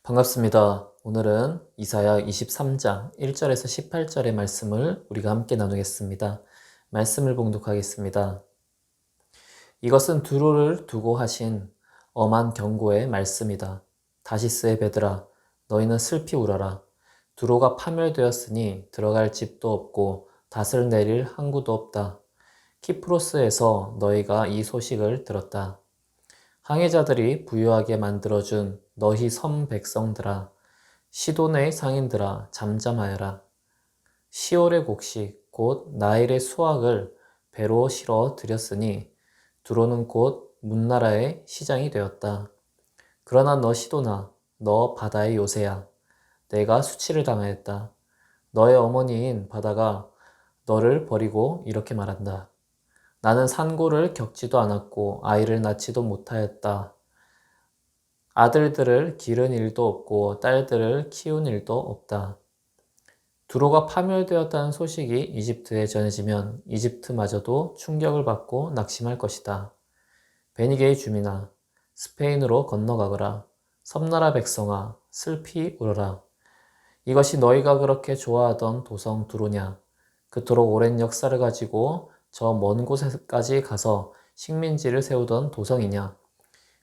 반갑습니다. 오늘은 이사야 23장 1절에서 18절의 말씀을 우리가 함께 나누겠습니다. 말씀을 봉독하겠습니다. 이것은 두로를 두고 하신 엄한 경고의 말씀이다. 다시스의 배들아, 너희는 슬피 울어라. 두로가 파멸되었으니 들어갈 집도 없고 닷을 내릴 항구도 없다. 키프로스에서 너희가 이 소식을 들었다. 항해자들이 부유하게 만들어준 너희 섬 백성들아, 시돈의 상인들아, 잠잠하여라. 시올의 곡식 곧 나일의 수확을 배로 실어 들였으니 두로는 곧 문나라의 시장이 되었다. 그러나 너 시돈아, 너 바다의 요새야. 내가 수치를 당하였다. 너의 어머니인 바다가 너를 버리고 이렇게 말한다. 나는 산고를 겪지도 않았고 아이를 낳지도 못하였다. 아들들을 기른 일도 없고 딸들을 키운 일도 없다. 두로가 파멸되었다는 소식이 이집트에 전해지면 이집트마저도 충격을 받고 낙심할 것이다. 베니게의 주민아, 스페인으로 건너가거라. 섬나라 백성아, 슬피 울어라. 이것이 너희가 그렇게 좋아하던 도성 두로냐? 그토록 오랜 역사를 가지고 저 먼 곳에까지 가서 식민지를 세우던 도성이냐?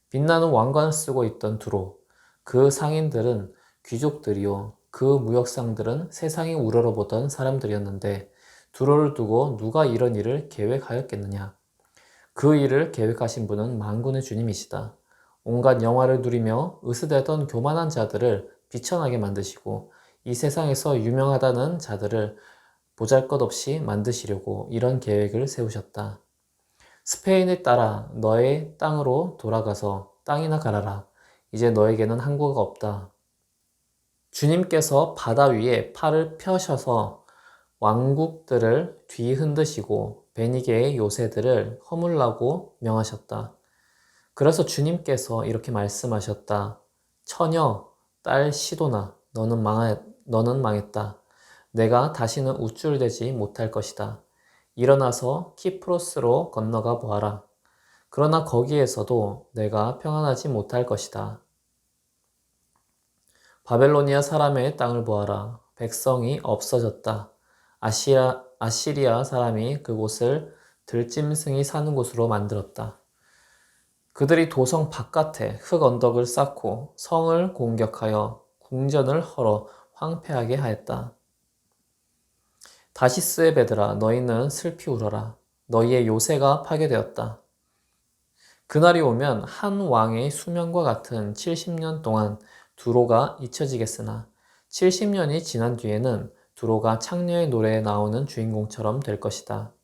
빛나는 왕관을 쓰고 있던 두로, 그 상인들은 귀족들이요, 그 무역상들은 세상이 우러러보던 사람들이었는데 두로를 두고 누가 이런 일을 계획하였겠느냐? 그 일을 계획하신 분은 만군의 주님이시다. 온갖 영화를 누리며 으스대던 교만한 자들을 비천하게 만드시고 이 세상에서 유명하다는 자들을 보잘것없이 만드시려고 이런 계획을 세우셨다. 스페인을 따라 너의 땅으로 돌아가서 땅이나 갈아라. 이제 너에게는 항구가 없다. 주님께서 바다 위에 팔을 펴셔서 왕국들을 뒤흔드시고 베니게의 요새들을 허물라고 명하셨다. 그래서 주님께서 이렇게 말씀하셨다. 처녀, 딸 시도나, 너는 망했다. 내가 다시는 우쭐대지 못할 것이다. 일어나서 키프로스로 건너가 보아라. 그러나 거기에서도 내가 평안하지 못할 것이다. 바벨로니아 사람의 땅을 보아라. 백성이 없어졌다. 아시리아 사람이 그곳을 들짐승이 사는 곳으로 만들었다. 그들이 도성 바깥에 흙 언덕을 쌓고 성을 공격하여 궁전을 헐어 황폐하게 하였다. 다시스의 배들아, 너희는 슬피 울어라. 너희의 요새가 파괴되었다. 그날이 오면 한 왕의 수명과 같은 70년 동안 두로가 잊혀지겠으나 70년이 지난 뒤에는 두로가 창녀의 노래에 나오는 주인공처럼 될 것이다.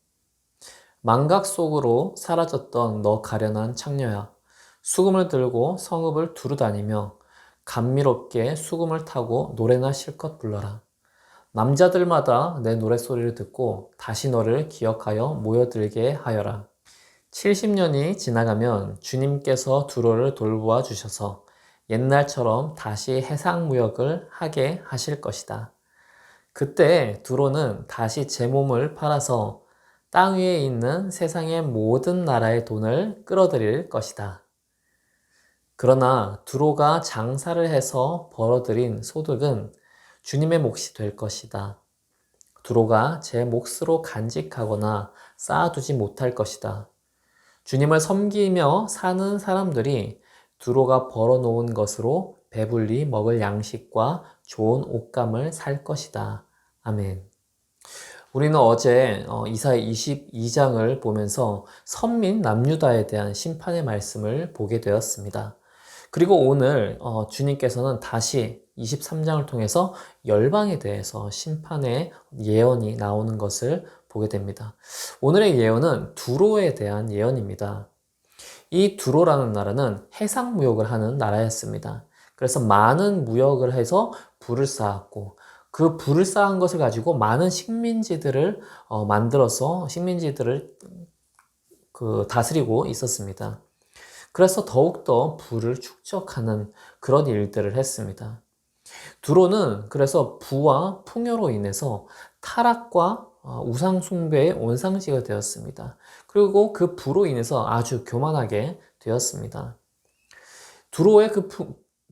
망각 속으로 사라졌던 너 가련한 창녀야. 수금을 들고 성읍을 두루 다니며 감미롭게 수금을 타고 노래나 실컷 불러라. 남자들마다 내 노랫소리를 듣고 다시 너를 기억하여 모여들게 하여라. 70년이 지나가면 주님께서 두로를 돌보아 주셔서 옛날처럼 다시 해상무역을 하게 하실 것이다. 그때 두로는 다시 제 몸을 팔아서 땅 위에 있는 세상의 모든 나라의 돈을 끌어들일 것이다. 그러나 두로가 장사를 해서 벌어들인 소득은 주님의 몫이 될 것이다. 두로가 제 몫으로 간직하거나 쌓아두지 못할 것이다. 주님을 섬기며 사는 사람들이 두로가 벌어놓은 것으로 배불리 먹을 양식과 좋은 옷감을 살 것이다. 아멘. 우리는 어제 이사야 22장을 보면서 선민 남유다에 대한 심판의 말씀을 보게 되었습니다. 그리고 오늘 주님께서는 다시 23장을 통해서 열방에 대해서 심판의 예언이 나오는 것을 보게 됩니다. 오늘의 예언은 두로에 대한 예언입니다. 이 두로라는 나라는 해상무역을 하는 나라였습니다. 그래서 많은 무역을 해서 부를 쌓았고 그 부를 쌓은 것을 가지고 많은 식민지들을 만들어서 식민지들을 다스리고 있었습니다. 그래서 더욱더 부를 축적하는 그런 일들을 했습니다. 두로는 그래서 부와 풍요로 인해서 타락과 우상 숭배의 온상지가 되었습니다. 그리고 그 부로 인해서 아주 교만하게 되었습니다. 두로의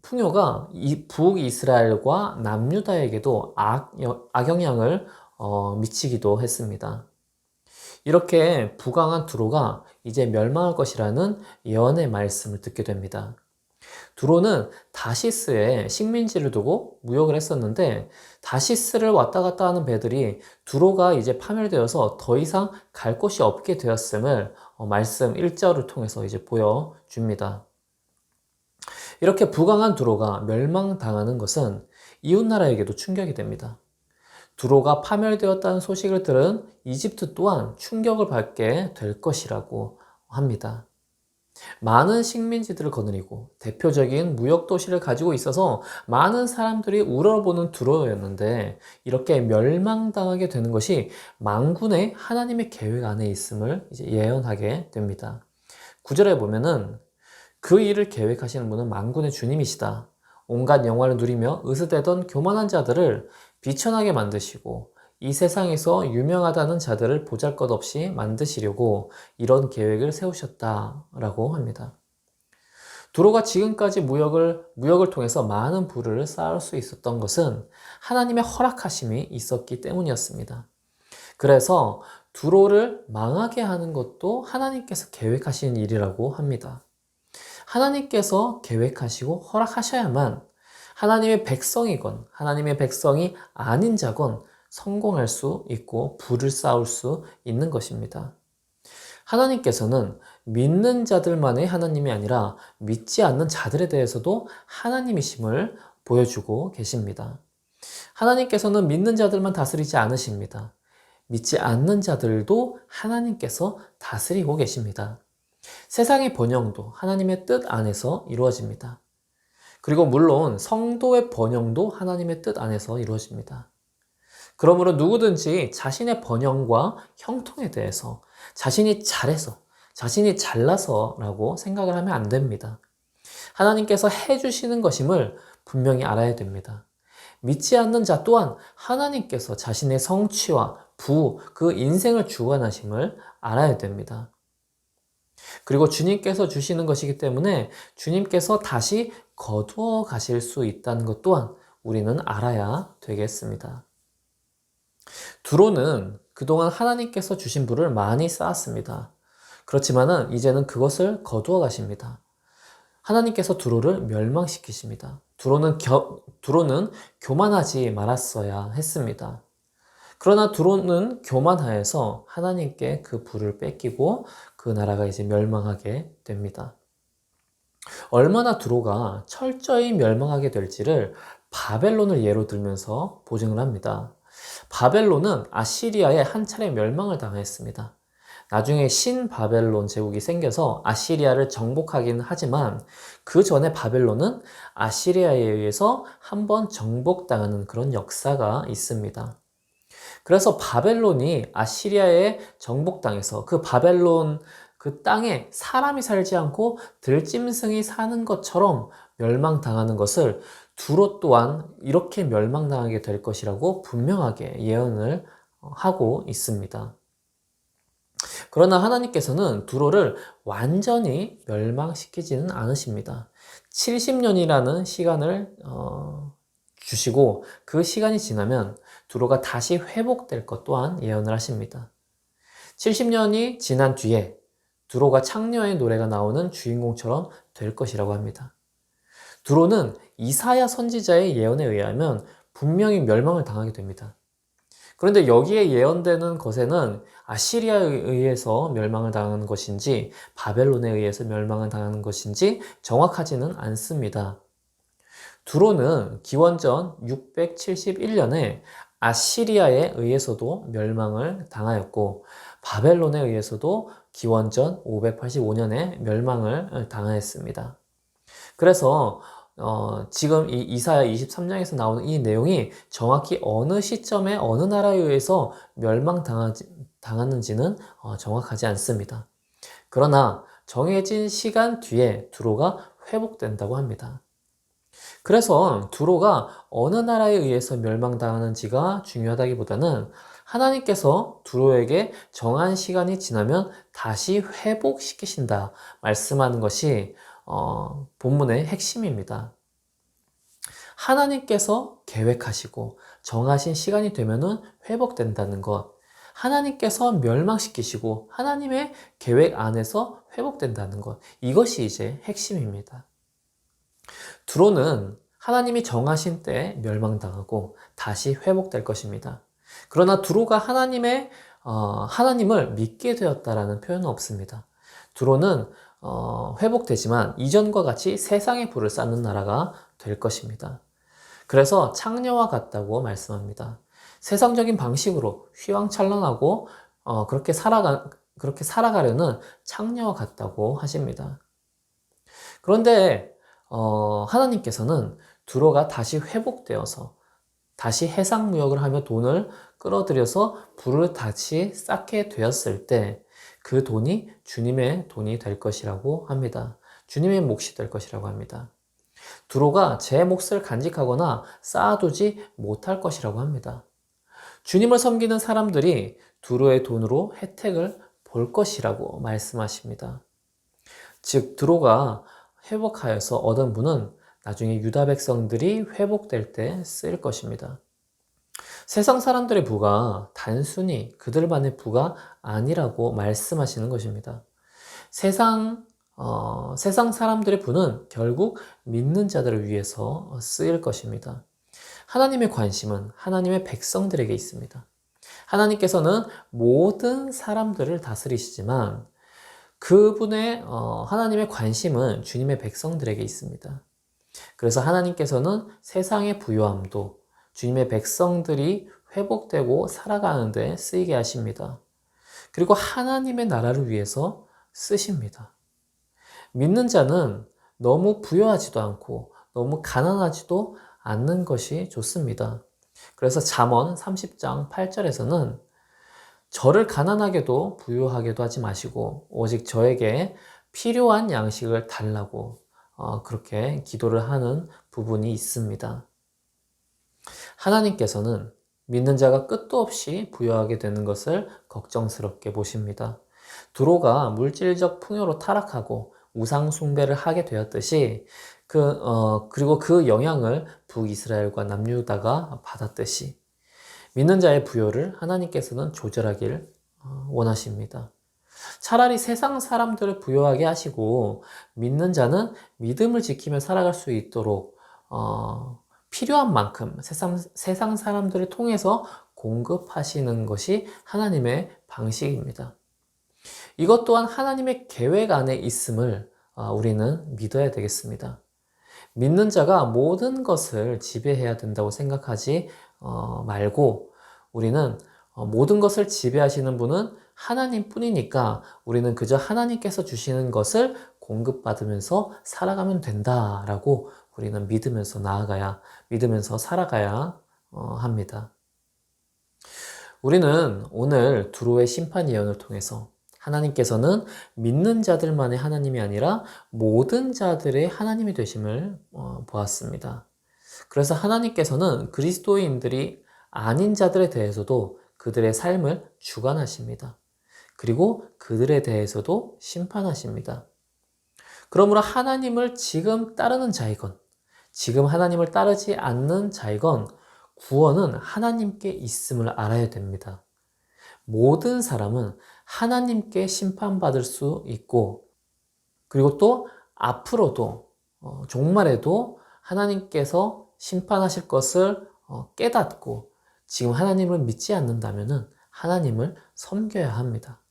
풍요가 이 북이스라엘과 남유다에게도 악영향을 미치기도 했습니다. 이렇게 부강한 두로가 이제 멸망할 것이라는 예언의 말씀을 듣게 됩니다. 두로는 다시스에 식민지를 두고 무역을 했었는데 다시스를 왔다 갔다 하는 배들이 두로가 이제 파멸되어서 더 이상 갈 곳이 없게 되었음을 말씀 1절을 통해서 이제 보여줍니다. 이렇게 부강한 두로가 멸망당하는 것은 이웃나라에게도 충격이 됩니다. 두로가 파멸되었다는 소식을 들은 이집트 또한 충격을 받게 될 것이라고 합니다. 많은 식민지들을 거느리고 대표적인 무역 도시를 가지고 있어서 많은 사람들이 우러러보는 두로였는데 이렇게 멸망당하게 되는 것이 만군의 하나님의 계획 안에 있음을 이제 예언하게 됩니다. 9절에 보면은 그 일을 계획하시는 분은 만군의 주님이시다. 온갖 영화를 누리며 으스대던 교만한 자들을 비천하게 만드시고 이 세상에서 유명하다는 자들을 보잘것없이 만드시려고 이런 계획을 세우셨다라고 합니다. 두로가 지금까지 무역을 통해서 많은 부를 쌓을 수 있었던 것은 하나님의 허락하심이 있었기 때문이었습니다. 그래서 두로를 망하게 하는 것도 하나님께서 계획하신 일이라고 합니다. 하나님께서 계획하시고 허락하셔야만 하나님의 백성이건 하나님의 백성이 아닌 자건 성공할 수 있고 부를 쌓을 수 있는 것입니다. 하나님께서는 믿는 자들만의 하나님이 아니라 믿지 않는 자들에 대해서도 하나님이심을 보여주고 계십니다. 하나님께서는 믿는 자들만 다스리지 않으십니다. 믿지 않는 자들도 하나님께서 다스리고 계십니다. 세상의 번영도 하나님의 뜻 안에서 이루어집니다. 그리고 물론 성도의 번영도 하나님의 뜻 안에서 이루어집니다. 그러므로 누구든지 자신의 번영과 형통에 대해서 자신이 잘해서, 자신이 잘나서라고 생각을 하면 안 됩니다. 하나님께서 해주시는 것임을 분명히 알아야 됩니다. 믿지 않는 자 또한 하나님께서 자신의 성취와 그 인생을 주관하심을 알아야 됩니다. 그리고 주님께서 주시는 것이기 때문에 주님께서 다시 거두어 가실 수 있다는 것 또한 우리는 알아야 되겠습니다. 두로는 그동안 하나님께서 주신 부를 많이 쌓았습니다. 그렇지만은 이제는 그것을 거두어 가십니다. 하나님께서 두로를 멸망시키십니다. 두로는 교만하지 말았어야 했습니다. 그러나 두로는 교만하여서 하나님께 그 부를 뺏기고 그 나라가 이제 멸망하게 됩니다. 얼마나 두로가 철저히 멸망하게 될지를 바벨론을 예로 들면서 보증을 합니다. 바벨론은 아시리아에 한 차례 멸망을 당했습니다. 나중에 신바벨론 제국이 생겨서 아시리아를 정복하긴 하지만 그 전에 바벨론은 아시리아에 의해서 한번 정복당하는 그런 역사가 있습니다. 그래서 바벨론이 아시리아에 정복당해서 그 바벨론 그 땅에 사람이 살지 않고 들짐승이 사는 것처럼 멸망당하는 것을 두로 또한 이렇게 멸망당하게 될 것이라고 분명하게 예언을 하고 있습니다. 그러나 하나님께서는 두로를 완전히 멸망시키지는 않으십니다. 70년이라는 시간을 주시고 그 시간이 지나면 두로가 다시 회복될 것 또한 예언을 하십니다. 70년이 지난 뒤에 두로가 창녀의 노래가 나오는 주인공처럼 될 것이라고 합니다. 두로는 이사야 선지자의 예언에 의하면 분명히 멸망을 당하게 됩니다. 그런데 여기에 예언되는 것에는 아시리아에 의해서 멸망을 당하는 것인지 바벨론에 의해서 멸망을 당하는 것인지 정확하지는 않습니다. 두로는 기원전 671년에 아시리아에 의해서도 멸망을 당하였고 바벨론에 의해서도 기원전 585년에 멸망을 당하였습니다. 그래서 지금 이 이사야 23장에서 나오는 이 내용이 정확히 어느 시점에 어느 나라에 의해서 멸망당하는지는 정확하지 않습니다. 그러나 정해진 시간 뒤에 두로가 회복된다고 합니다. 그래서 두로가 어느 나라에 의해서 멸망당하는지가 중요하다기보다는 하나님께서 두로에게 정한 시간이 지나면 다시 회복시키신다 말씀하는 것이 본문의 핵심입니다. 하나님께서 계획하시고 정하신 시간이 되면은 회복된다는 것. 하나님께서 멸망시키시고 하나님의 계획 안에서 회복된다는 것. 이것이 이제 핵심입니다. 두로는 하나님이 정하신 때에 멸망당하고 다시 회복될 것입니다. 그러나 두로가 하나님을 믿게 되었다라는 표현은 없습니다. 두로는 회복되지만 이전과 같이 세상의 불을 쌓는 나라가 될 것입니다. 그래서 창녀와 같다고 말씀합니다. 세상적인 방식으로 휘황찬란하고 그렇게 살아가려는 창녀와 같다고 하십니다. 그런데 하나님께서는 두로가 다시 회복되어서 다시 해상무역을 하며 돈을 끌어들여서 불을 다시 쌓게 되었을 때 그 돈이 주님의 돈이 될 것이라고 합니다. 주님의 몫이 될 것이라고 합니다. 두로가 제 몫을 간직하거나 쌓아두지 못할 것이라고 합니다. 주님을 섬기는 사람들이 두로의 돈으로 혜택을 볼 것이라고 말씀하십니다. 즉 두로가 회복하여서 얻은 분은 나중에 유다 백성들이 회복될 때 쓰일 것입니다. 세상 사람들의 부가 단순히 그들만의 부가 아니라고 말씀하시는 것입니다. 세상 사람들의 부는 결국 믿는 자들을 위해서 쓰일 것입니다. 하나님의 관심은 하나님의 백성들에게 있습니다. 하나님께서는 모든 사람들을 다스리시지만 그분의 하나님의 관심은 주님의 백성들에게 있습니다. 그래서 하나님께서는 세상의 부요함도 주님의 백성들이 회복되고 살아가는 데 쓰이게 하십니다. 그리고 하나님의 나라를 위해서 쓰십니다. 믿는 자는 너무 부요하지도 않고 너무 가난하지도 않는 것이 좋습니다. 그래서 잠언 30장 8절에서는 저를 가난하게도 부유하게도 하지 마시고 오직 저에게 필요한 양식을 달라고 그렇게 기도를 하는 부분이 있습니다. 하나님께서는 믿는 자가 끝도 없이 부유하게 되는 것을 걱정스럽게 보십니다. 두로가 물질적 풍요로 타락하고 우상 숭배를 하게 되었듯이 그리고 그 영향을 북이스라엘과 남유다가 받았듯이 믿는 자의 부요를 하나님께서는 조절하길 원하십니다. 차라리 세상 사람들을 부요하게 하시고 믿는 자는 믿음을 지키며 살아갈 수 있도록 필요한 만큼 세상 사람들을 통해서 공급하시는 것이 하나님의 방식입니다. 이것 또한 하나님의 계획 안에 있음을 우리는 믿어야 되겠습니다. 믿는 자가 모든 것을 지배해야 된다고 생각하지 말고 우리는 모든 것을 지배하시는 분은 하나님 뿐이니까 우리는 그저 하나님께서 주시는 것을 공급받으면서 살아가면 된다라고 우리는 믿으면서 살아가야 합니다. 우리는 오늘 두로의 심판 예언을 통해서 하나님께서는 믿는 자들만의 하나님이 아니라 모든 자들의 하나님이 되심을 보았습니다. 그래서 하나님께서는 그리스도인들이 아닌 자들에 대해서도 그들의 삶을 주관하십니다. 그리고 그들에 대해서도 심판하십니다. 그러므로 하나님을 지금 따르는 자이건 지금 하나님을 따르지 않는 자이건 구원은 하나님께 있음을 알아야 됩니다. 모든 사람은 하나님께 심판받을 수 있고 그리고 또 앞으로도 종말에도 하나님께서 심판하실 것을 깨닫고 지금 하나님을 믿지 않는다면 하나님을 섬겨야 합니다.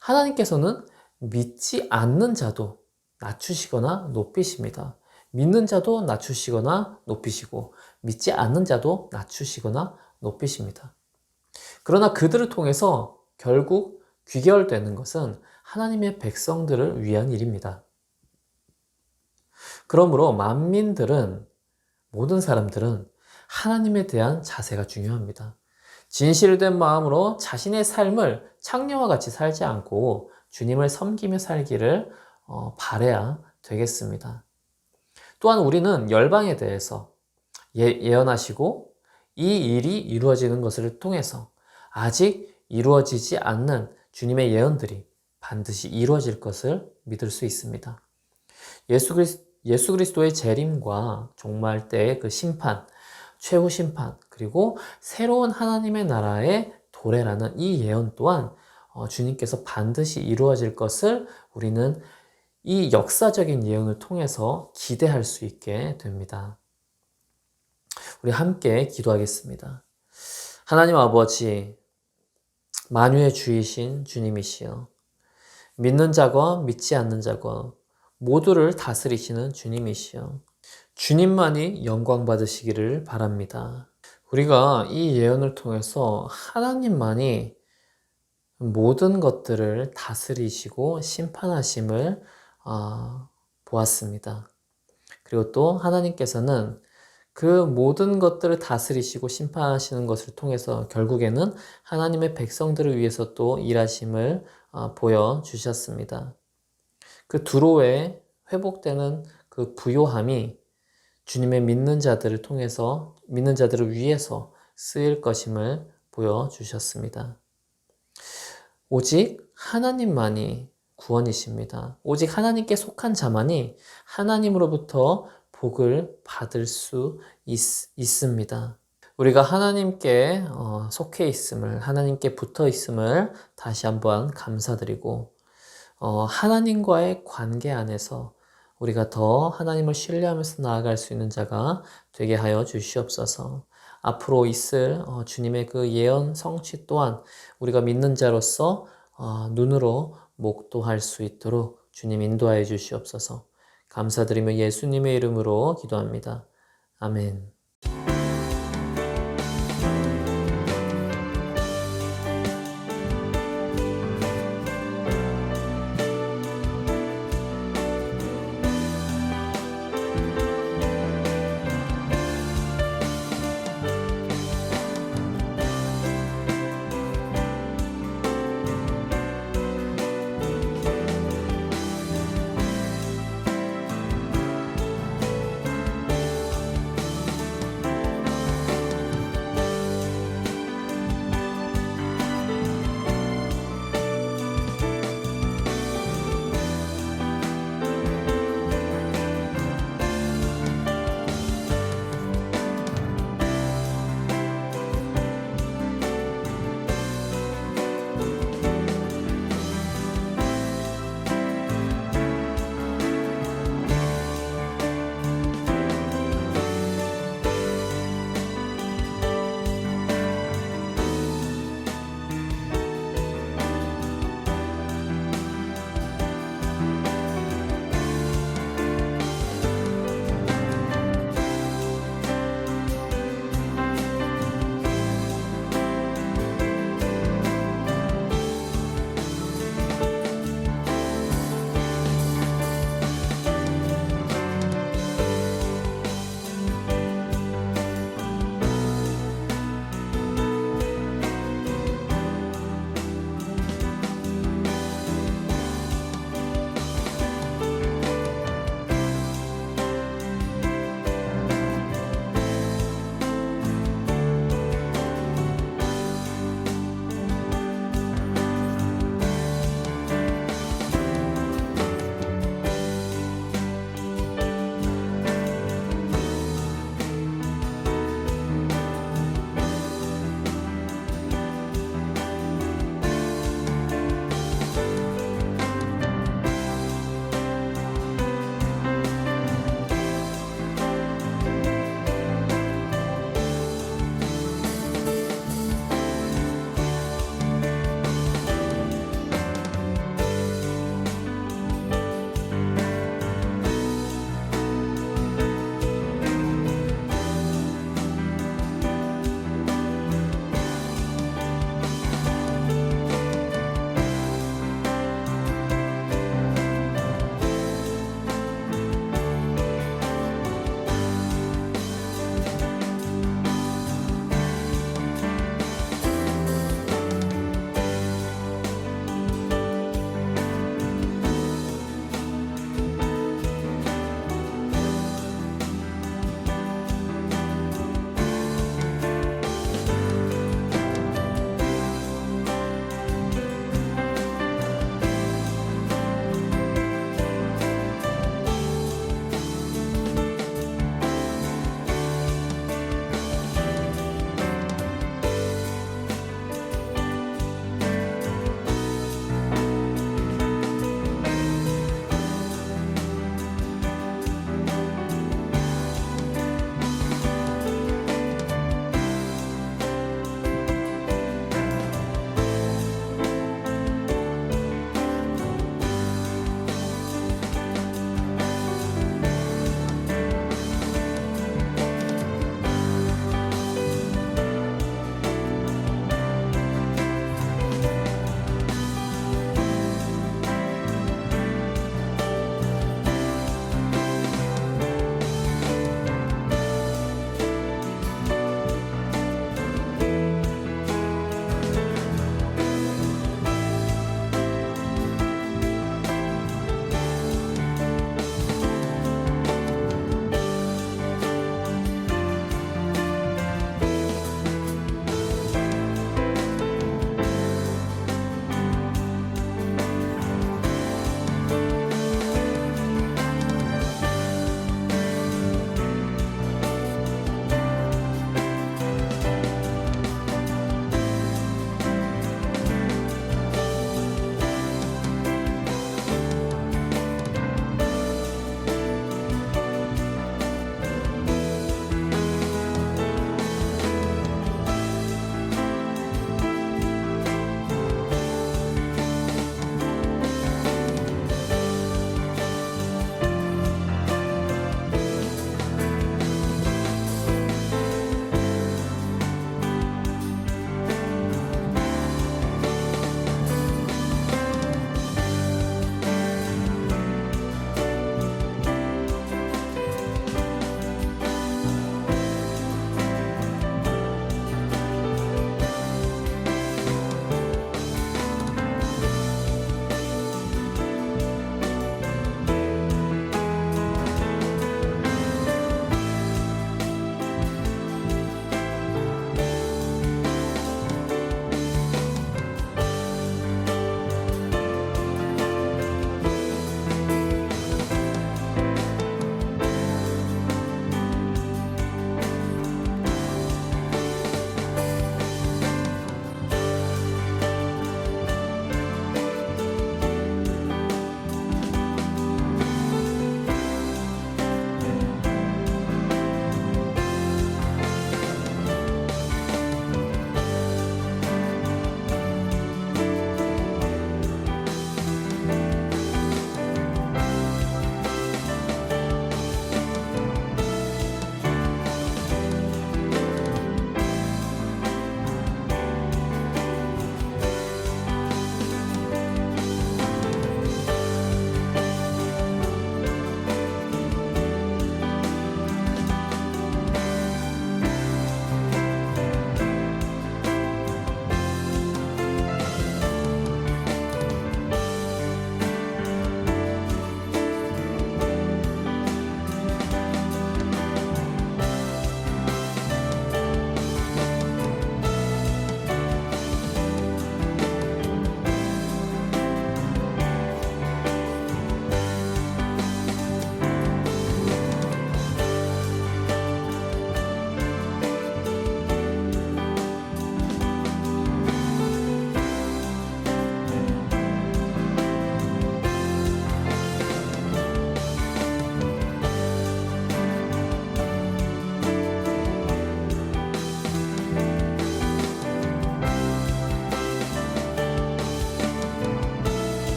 하나님께서는 믿지 않는 자도 낮추시거나 높이십니다. 믿는 자도 낮추시거나 높이시고 믿지 않는 자도 낮추시거나 높이십니다. 그러나 그들을 통해서 결국 귀결되는 것은 하나님의 백성들을 위한 일입니다. 그러므로 모든 사람들은 하나님에 대한 자세가 중요합니다. 진실된 마음으로 자신의 삶을 창녀와 같이 살지 않고 주님을 섬기며 살기를 바라야 되겠습니다. 또한 우리는 열방에 대해서 예언하시고 이 일이 이루어지는 것을 통해서 아직 이루어지지 않는 주님의 예언들이 반드시 이루어질 것을 믿을 수 있습니다. 예수 그리스도의 재림과 종말 때의 그 심판, 최후 심판, 그리고 새로운 하나님의 나라의 도래라는 이 예언 또한 주님께서 반드시 이루어질 것을 우리는 이 역사적인 예언을 통해서 기대할 수 있게 됩니다. 우리 함께 기도하겠습니다. 하나님 아버지, 만유의 주이신 주님이시여, 믿는 자와 믿지 않는 자와 모두를 다스리시는 주님이시여, 주님만이 영광 받으시기를 바랍니다. 우리가 이 예언을 통해서 하나님만이 모든 것들을 다스리시고 심판하심을 보았습니다. 그리고 또 하나님께서는 그 모든 것들을 다스리시고 심판하시는 것을 통해서 결국에는 하나님의 백성들을 위해서 또 일하심을 보여주셨습니다. 그 두로에 회복되는 그 부요함이 주님의 믿는 자들을 통해서, 믿는 자들을 위해서 쓰일 것임을 보여주셨습니다. 오직 하나님만이 구원이십니다. 오직 하나님께 속한 자만이 하나님으로부터 복을 받을 수 있습니다. 우리가 하나님께 속해 있음을, 하나님께 붙어 있음을 다시 한번 감사드리고, 하나님과의 관계 안에서 우리가 더 하나님을 신뢰하면서 나아갈 수 있는 자가 되게 하여 주시옵소서. 앞으로 있을 주님의 그 예언 성취 또한 우리가 믿는 자로서 눈으로 목도할 수 있도록 주님 인도하여 주시옵소서. 감사드리며 예수님의 이름으로 기도합니다. 아멘.